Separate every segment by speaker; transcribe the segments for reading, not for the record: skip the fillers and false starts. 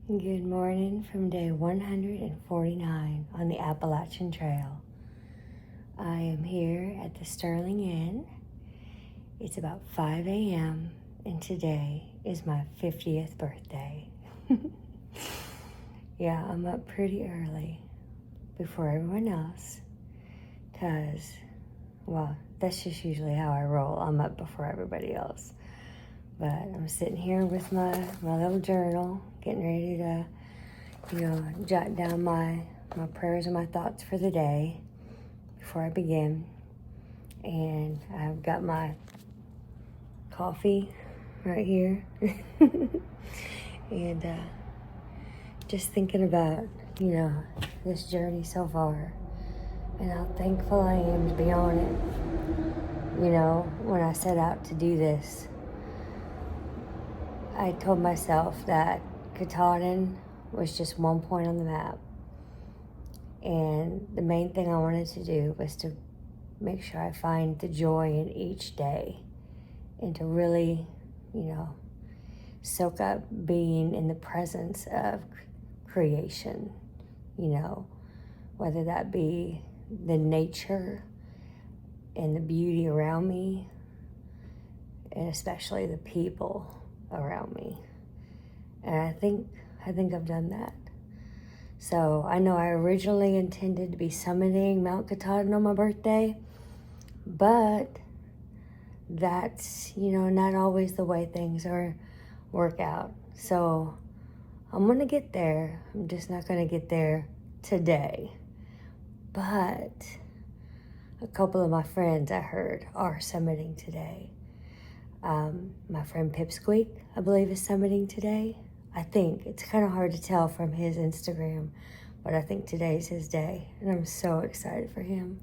Speaker 1: Good morning from day 149 on the Appalachian Trail. I am here at the Sterling Inn. It's about 5 a.m. and today is my 50th birthday. Yeah, I'm up pretty early before everyone else because, well, that's just usually how I roll. I'm up before everybody else. But I'm sitting here with my little journal, getting ready to, jot down my prayers and my thoughts for the day before I begin. And I've got my coffee right here. And just thinking about, this journey so far and how thankful I am to be on it. When I set out to do this, I told myself that Katahdin was just one point on the map. And the main thing I wanted to do was to make sure I find the joy in each day and to really, soak up being in the presence of creation, whether that be the nature and the beauty around me, and especially the people around me. And I think I've done that. So I know I originally intended to be summiting Mount Katahdin on my birthday, but that's, not always the way things work out. So I'm gonna get there. I'm just not gonna get there today. But a couple of my friends I heard are summiting today. My friend Pipsqueak, I believe, is summiting today. I think. It's kind of hard to tell from his Instagram, but I think today's his day, and I'm so excited for him.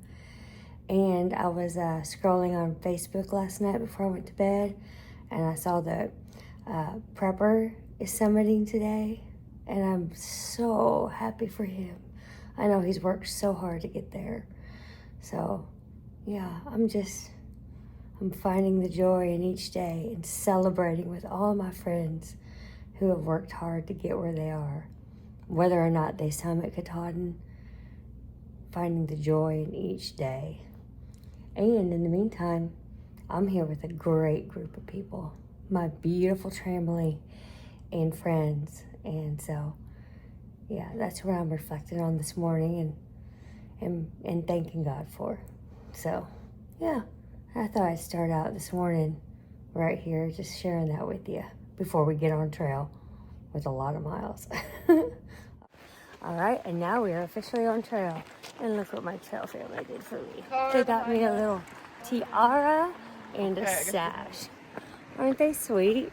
Speaker 1: And I was scrolling on Facebook last night before I went to bed, and I saw that Prepper is summiting today, and I'm so happy for him. I know he's worked so hard to get there. So, yeah, I'm finding the joy in each day and celebrating with all my friends who have worked hard to get where they are. Whether or not they summit Katahdin, finding the joy in each day. And in the meantime, I'm here with a great group of people, my beautiful family and friends. And so, yeah, that's what I'm reflecting on this morning and thanking God for. So, yeah. I thought I'd start out this morning right here, just sharing that with you before we get on trail with a lot of miles. All right, and now we are officially on trail. And look what my trail family did for me. They got me a little tiara and a sash. Aren't they sweet?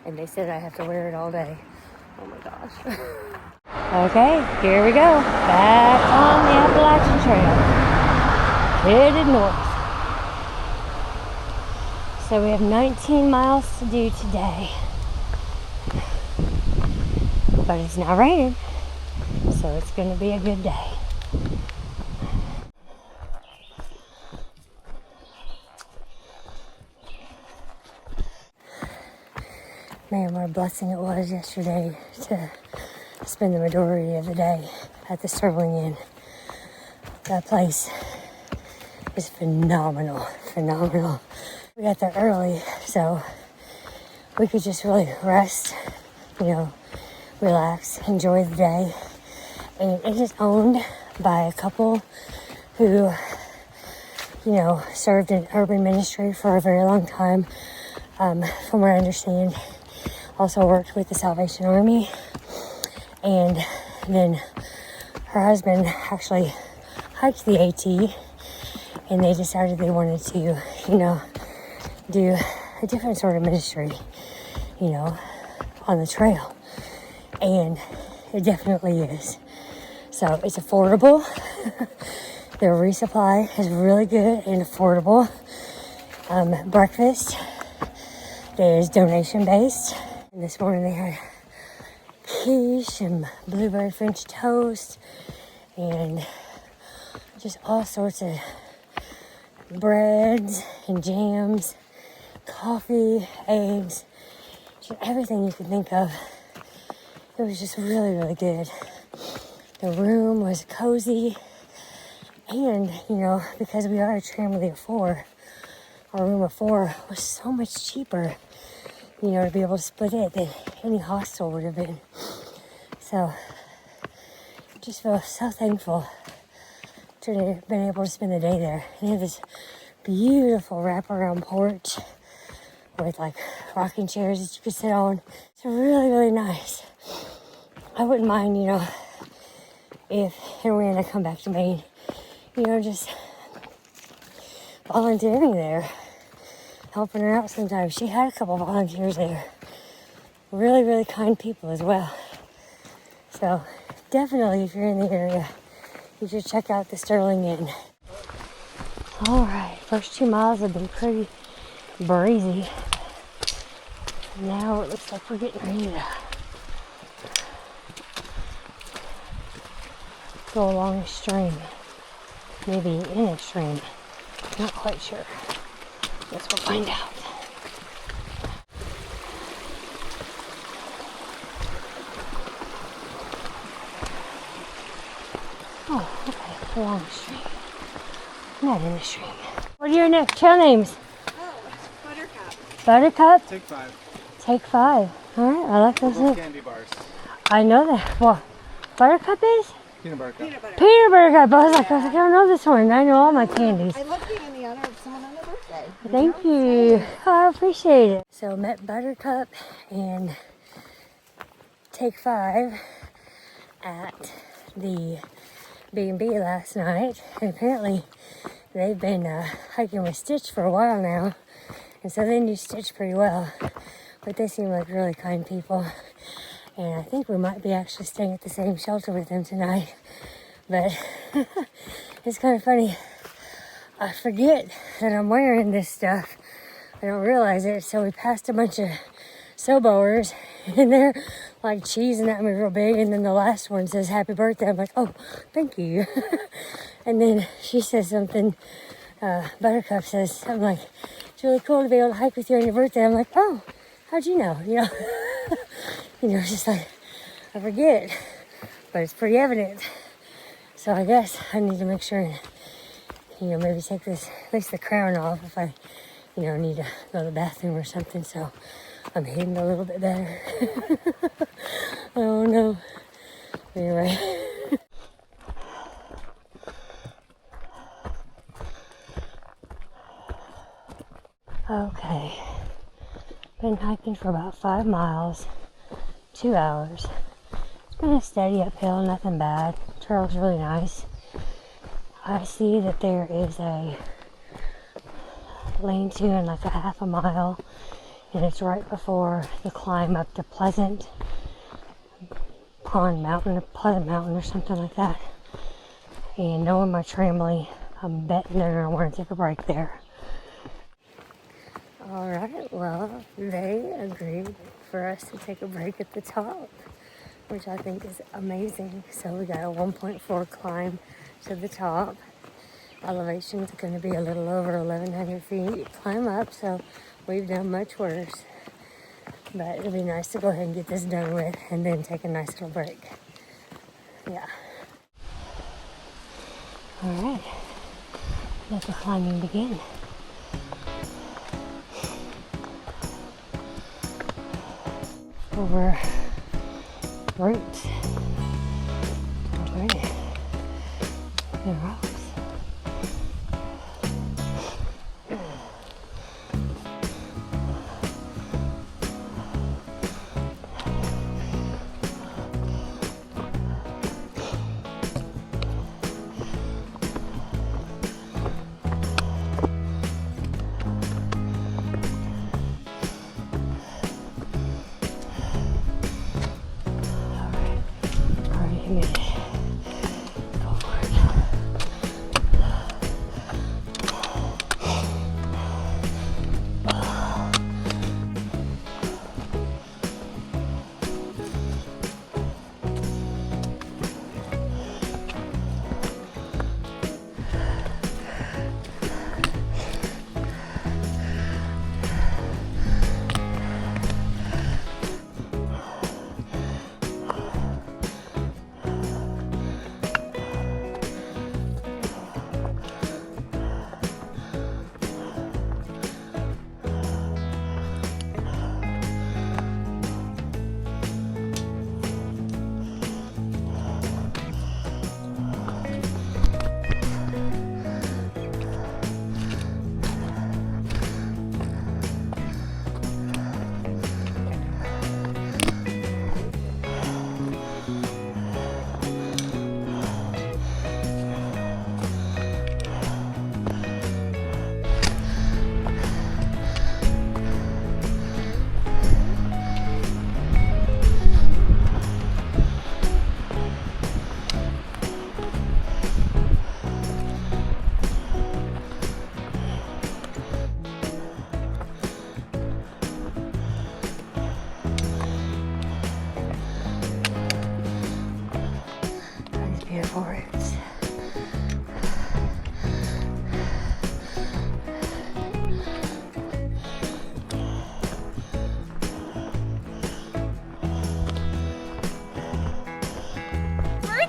Speaker 1: And they said I have to wear it all day. Oh my gosh. Okay, here we go. Back on the Appalachian Trail. Headed north. So we have 19 miles to do today. But it's not raining, so it's going to be a good day. Man, what a blessing it was yesterday to spend the majority of the day at the Sterling Inn. That place is phenomenal. We got there early, so we could just really rest, relax, enjoy the day. And it is owned by a couple who, served in urban ministry for a very long time. From what I understand, also worked with the Salvation Army. And then her husband actually hiked the AT, and they decided they wanted to, do a different sort of ministry, on the trail. And it definitely is. So it's affordable. Their resupply is really good and affordable. Breakfast is donation based. And this morning they had quiche and blueberry French toast and just all sorts of breads and jams, coffee, eggs, just everything you can think of It was just really, really good. The room was cozy. And, you know, because we are a family of 4, our room of 4 was so much cheaper, you know, to be able to split it than any hostel would have been. So, just feel so thankful to have been able to spend the day there. And they have this beautiful wraparound porch with like rocking chairs that you could sit on. It's really, really nice. I wouldn't mind, you know, if when I come back to Maine, you know, just volunteering there, helping her out sometimes. She had a couple volunteers there. Really, really kind people as well. So definitely, if you're in the area, you should check out the Sterling Inn. All right, first 2 miles have been pretty breezy. Now it looks like we're getting ready to go along a stream. Maybe in a stream. Not quite sure. Guess we'll find out. Oh, okay, along the stream. Not in the stream. What are your next trail names?
Speaker 2: Oh, Buttercup.
Speaker 1: Buttercup?
Speaker 3: Take 5.
Speaker 1: Take 5. Alright, I like those names.
Speaker 3: Candy bars.
Speaker 1: I know that. Well, Buttercup is?
Speaker 3: Peanut butter cup.
Speaker 2: Peanut butter.
Speaker 1: Peanut butter cup. I was like, I don't know this one. I know all my candies.
Speaker 2: I love you in the honor of someone on their birthday.
Speaker 1: Thank you. Oh, I appreciate it. So met Buttercup and Take 5 at the B&B last night. And apparently they've been hiking with Stitch for a while now. And so they knew Stitch pretty well. But they seem like really kind people. And I think we might be actually staying at the same shelter with them tonight. But it's kind of funny. I forget that I'm wearing this stuff. I don't realize it. So we passed a bunch of Soboers and they're like cheesing at me real big. And then the last one says happy birthday. I'm like, oh, thank you. And then she says something. Buttercup says something like, it's really cool to be able to hike with you on your birthday. I'm like, oh, how'd you know? You know, you know, it's just like, I forget. But it's pretty evident. So I guess I need to make sure and, you know, maybe take this, at least the crown off if I, you know, need to go to the bathroom or something. So I'm hidden a little bit better. Oh no. Anyway. Okay. Been hiking for about 5 miles, 2 hours. It's been a steady uphill, nothing bad. Trail's really nice. I see that there is a lean-to in like a half a mile, and it's right before the climb up to Pleasant Mountain or something like that. And knowing my family, I'm betting they're gonna want to take a break there. Alright, well, they agreed for us to take a break at the top, which I think is amazing. So we got a 1.4 climb to the top. Elevation's going to be a little over 1,100 feet climb up, so we've done much worse. But it'll be nice to go ahead and get this done with and then take a nice little break. Yeah. Alright, let the climbing begin. Over roots and rocks.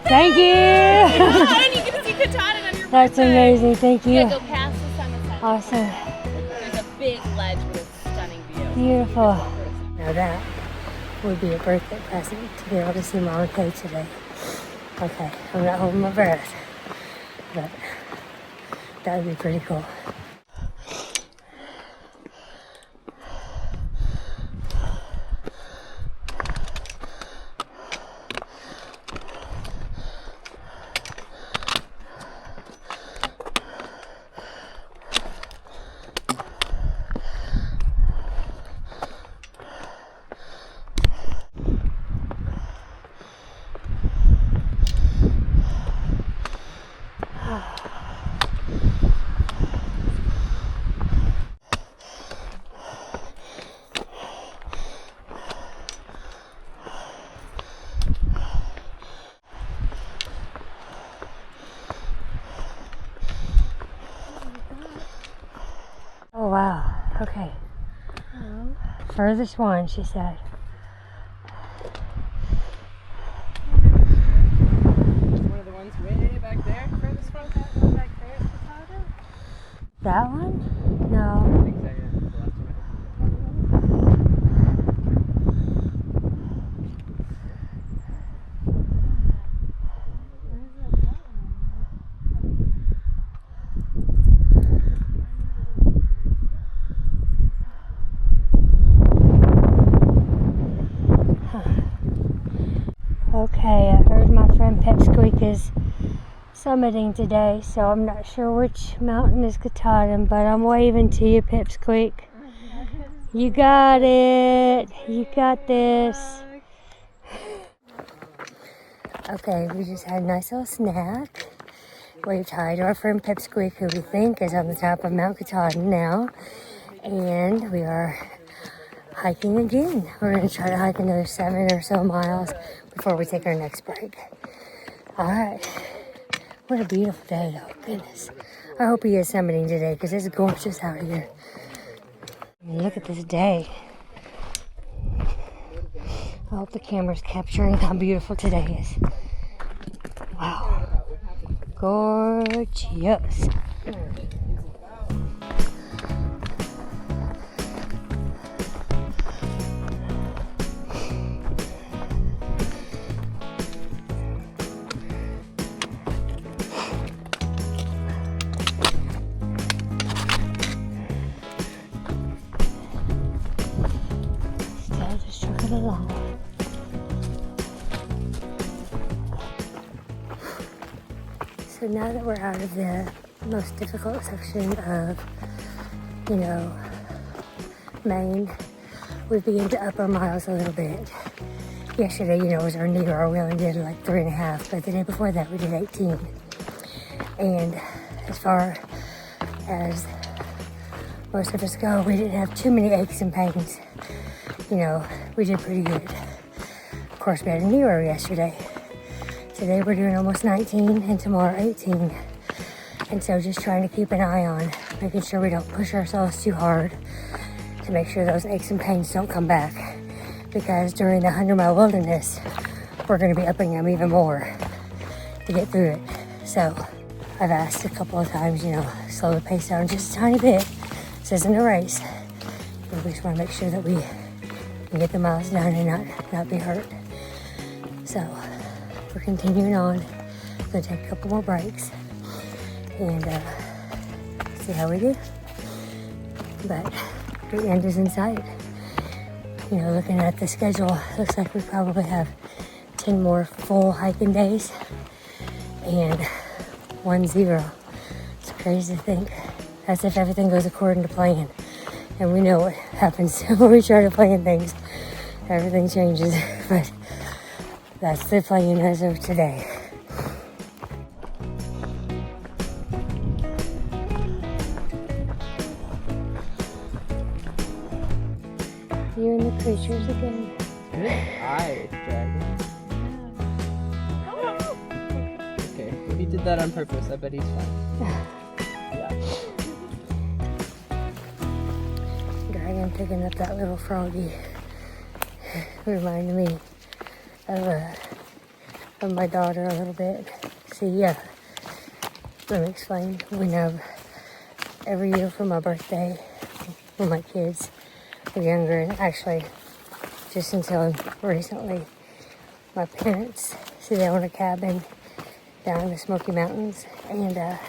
Speaker 1: Thank you.
Speaker 2: And you get to see Katahdin on your
Speaker 1: That's
Speaker 2: birthday.
Speaker 1: amazing. Thank you.
Speaker 2: Yeah, go past the sunset.
Speaker 1: Awesome.
Speaker 2: There's a big ledge with a stunning view.
Speaker 1: Beautiful. Now that would be a birthday present to be able to see Mom and Kay today. Okay, I'm not holding my breath, but that would be pretty cool. Oh wow, okay. Furthest one, she said.
Speaker 2: One of the ones way back there. Furthest one, that one back there is Katahdin.
Speaker 1: That one? No.
Speaker 2: I think so, yeah. The last one.
Speaker 1: Okay, I heard my friend Pipsqueak is summiting today, so I'm not sure which mountain is Katahdin, but I'm waving to you, Pipsqueak. You got it. You got this. Okay, we just had a nice little snack. Waved hi to our friend Pipsqueak, who we think is on the top of Mount Katahdin now. And we are hiking again. We're going to try to hike another 7 or so miles before we take our next break. All right. What a beautiful day, though. Goodness. I hope he is summiting today because it's gorgeous out here. And look at this day. I hope the camera's capturing how beautiful today is. Wow. Gorgeous. Still just trucking along. So now that we're out of the most difficult section of, Maine, we begin to up our miles a little bit. Yesterday, was our New Year. We only did like 3.5, but the day before that we did 18. And as far as most of us go, we didn't have too many aches and pains. We did pretty good. Of course, we had a New Year yesterday. Today we're doing almost 19 and tomorrow 18. And so just trying to keep an eye on making sure we don't push ourselves too hard to make sure those aches and pains don't come back. Because during the 100-mile wilderness, we're going to be upping them even more to get through it. So I've asked a couple of times, slow the pace down just a tiny bit. This isn't a race. We just want to make sure that we can get the miles down and not be hurt. So we're continuing on. Gonna take a couple more breaks and see how we do. But the end is in sight. Looking at the schedule, looks like we probably have 10 more full hiking days and 1-0. It's crazy to think. As if everything goes according to plan. And we know what happens when we try to plan things. Everything changes, but that's the plan as of today. You and the creatures again.
Speaker 3: Good eye, dragon. Okay, if he did that on purpose, I bet he's fine. Yeah.
Speaker 1: Dragon picking up that little froggy reminded me of of my daughter a little bit. See, let me explain. We have every year for my birthday when my kids were younger, and actually just until recently, my parents, see, they own a cabin down in the Smoky Mountains, and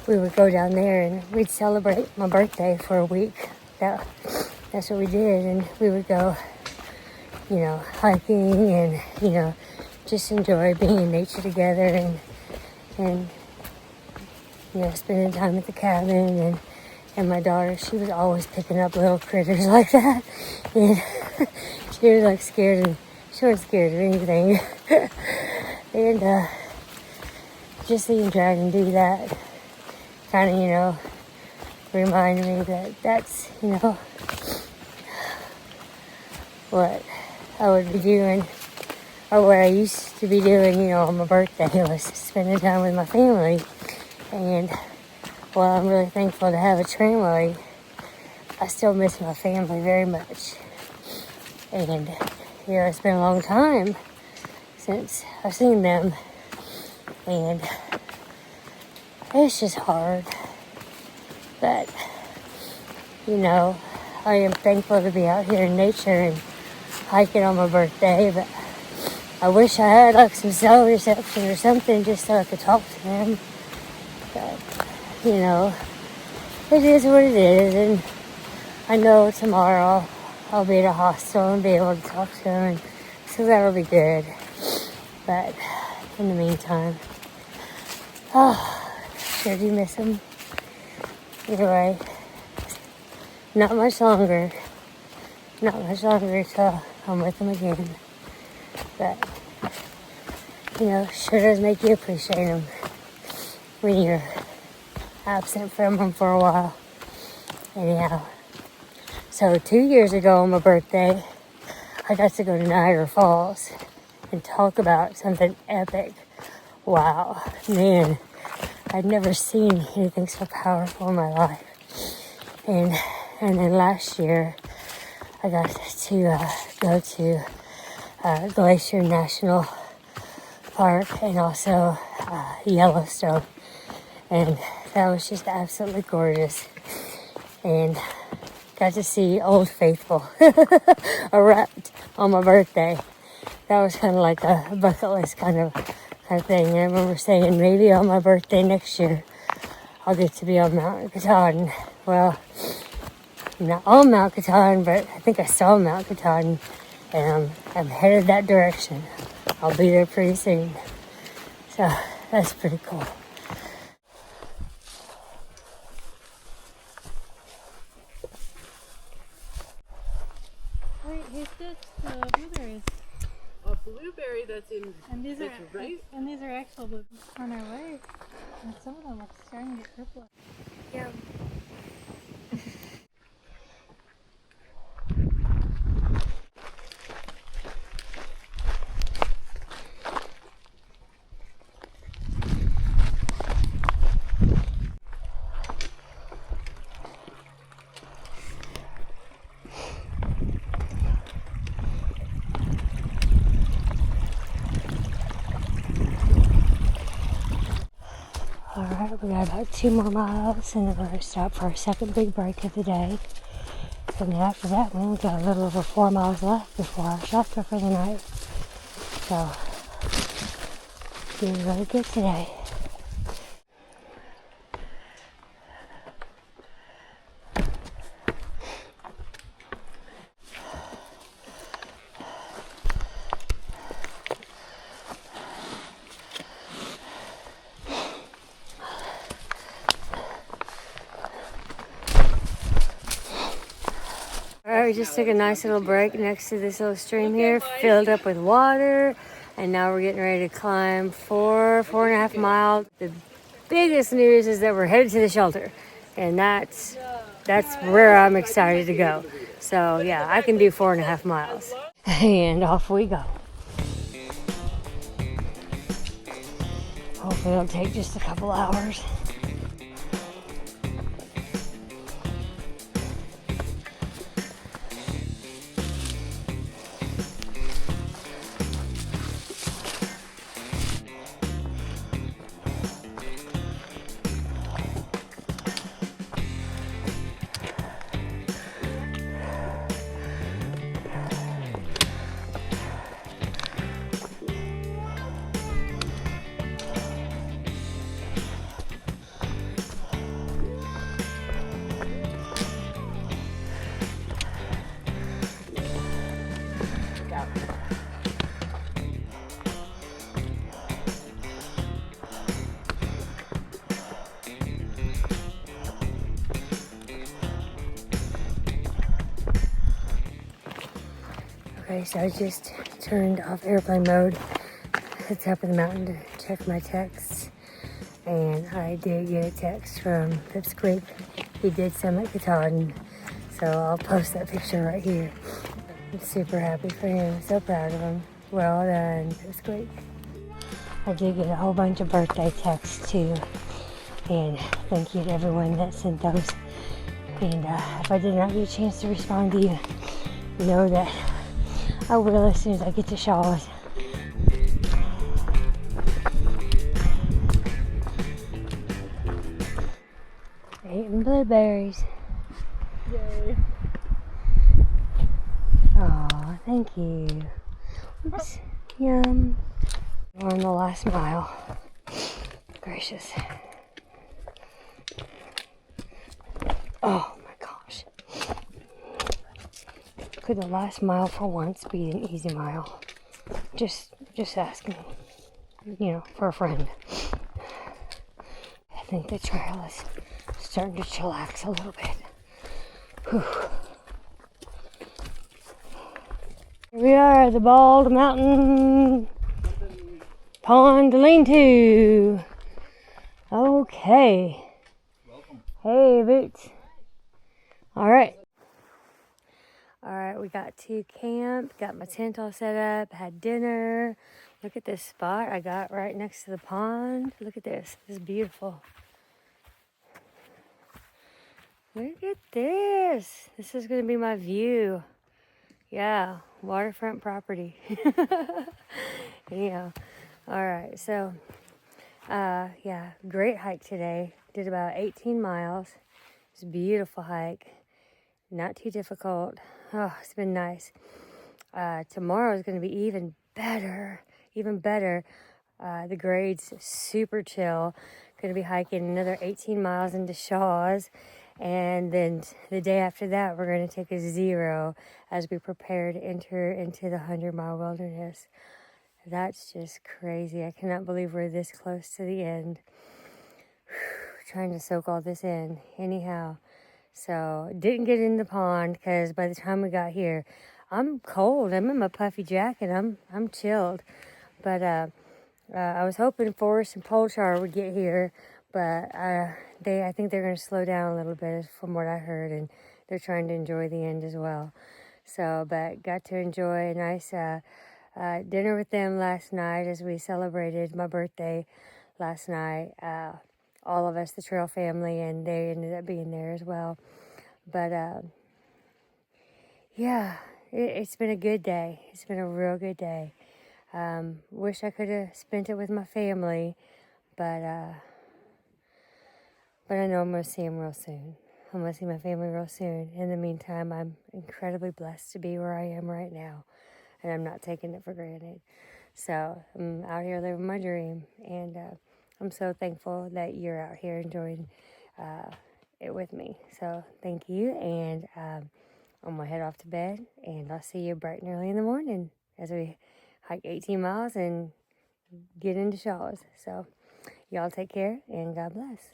Speaker 1: we would go down there and we'd celebrate my birthday for a week. That's what we did, and we would go, hiking and, just enjoy being in nature together and spending time at the cabin. And my daughter, she was always picking up little critters like that, and she was like scared, and she wasn't scared of anything. And just seeing Dragon do that kind of, reminded me that that's, what I would be doing, or what I used to be doing, on my birthday, was spending time with my family. And while I'm really thankful to have a family, I still miss my family very much. And, it's been a long time since I've seen them. And it's just hard. But, I am thankful to be out here in nature and hiking on my birthday. But I wish I had like some cell reception or something just so I could talk to them. But, it is what it is. And I know tomorrow I'll be at a hostel and be able to talk to them. And so that'll be good. But in the meantime, sure do miss them. Anyway, not much longer till I'm with them again. But, sure does make you appreciate them when you're absent from them for a while. Anyhow, so 2 years ago on my birthday, I got to go to Niagara Falls and talk about something epic. Wow, man, I'd never seen anything so powerful in my life. And then last year, I got to go to Glacier National Park and also Yellowstone. And that was just absolutely gorgeous. And got to see Old Faithful erect on my birthday. That was kind of like a bucket list kind of thing. And I remember saying maybe on my birthday next year, I'll get to be on Mount Katahdin. Well, I'm not on Mount Katahdin, but I think I saw Mount Katahdin, and I'm headed that direction. I'll be there pretty soon. So that's pretty cool.
Speaker 4: Wait, here's this blueberries.
Speaker 2: A blueberry that's in.
Speaker 4: And these
Speaker 2: that's
Speaker 4: are
Speaker 2: right.
Speaker 4: And these are actual blueberries on our way. And some of them are starting to get purple.
Speaker 1: Yeah. Alright, we got about 2 more miles, and then we're going to stop for our second big break of the day. And then after that, we got a little over 4 miles left before our shelter for the night. So, doing really good today. Alright, we just took a nice little break next to this little stream here, filled up with water, and now we're getting ready to climb 4.5 miles. The biggest news is that we're headed to the shelter, and that's where I'm excited to go. So yeah, I can do 4.5 miles. And off we go. Hopefully it'll take just a couple hours. Okay, so I just turned off airplane mode at the top of the mountain to check my texts. And I did get a text from Pips Creek. He did summit Katahdin. So I'll post that picture right here. I'm super happy for him. So proud of him. Well done, Pips Creek. I did get a whole bunch of birthday texts too. And thank you to everyone that sent those. And if I did not get a chance to respond to you, know that I will as soon as I get to Shaw's. Eating blueberries.
Speaker 2: Yay.
Speaker 1: Oh, thank you. Oops. Yum. We're on the last mile. Gracious. Oh my gosh. Could the last mile for once be an easy mile? Just asking, for a friend. I think the trail is starting to chillax a little bit. Whew. Here we are at the Bald Mountain Pond Lean-To. Okay.
Speaker 5: Welcome.
Speaker 1: Hey, Boots. All right, we got to camp, got my tent all set up, had dinner. Look at this spot I got right next to the pond. Look at this. This is beautiful. Look at this. This is going to be my view. Yeah, waterfront property. Yeah. All right, so, yeah, great hike today. Did about 18 miles. It's a beautiful hike. Not too difficult. Oh, it's been nice. Tomorrow is going to be even better. The grade's super chill. Going to be hiking another 18 miles into Shaw's. And then the day after that, we're going to take a 0 as we prepare to enter into the 100-mile wilderness. That's just crazy. I cannot believe we're this close to the end. Trying to soak all this in. Anyhow, so didn't get in the pond because by the time we got here, I'm cold. I'm in my puffy jacket. I'm chilled. But I was hoping Forrest and Polchar would get here, but I think they're going to slow down a little bit from what I heard, and they're trying to enjoy the end as well. So, but got to enjoy a nice dinner with them last night as we celebrated my birthday last night. All of us, the trail family, and they ended up being there as well. But yeah, it's been a good day. It's been a real good day. Wish I could have spent it with my family, but I know I'm going to see them real soon. I'm going to see my family real soon. In the meantime, I'm incredibly blessed to be where I am right now, and I'm not taking it for granted. So I'm out here living my dream, and I'm so thankful that you're out here enjoying it with me. So thank you, and I'm going to head off to bed, and I'll see you bright and early in the morning as we hike 18 miles and get into Shaw's. So y'all take care, and God bless.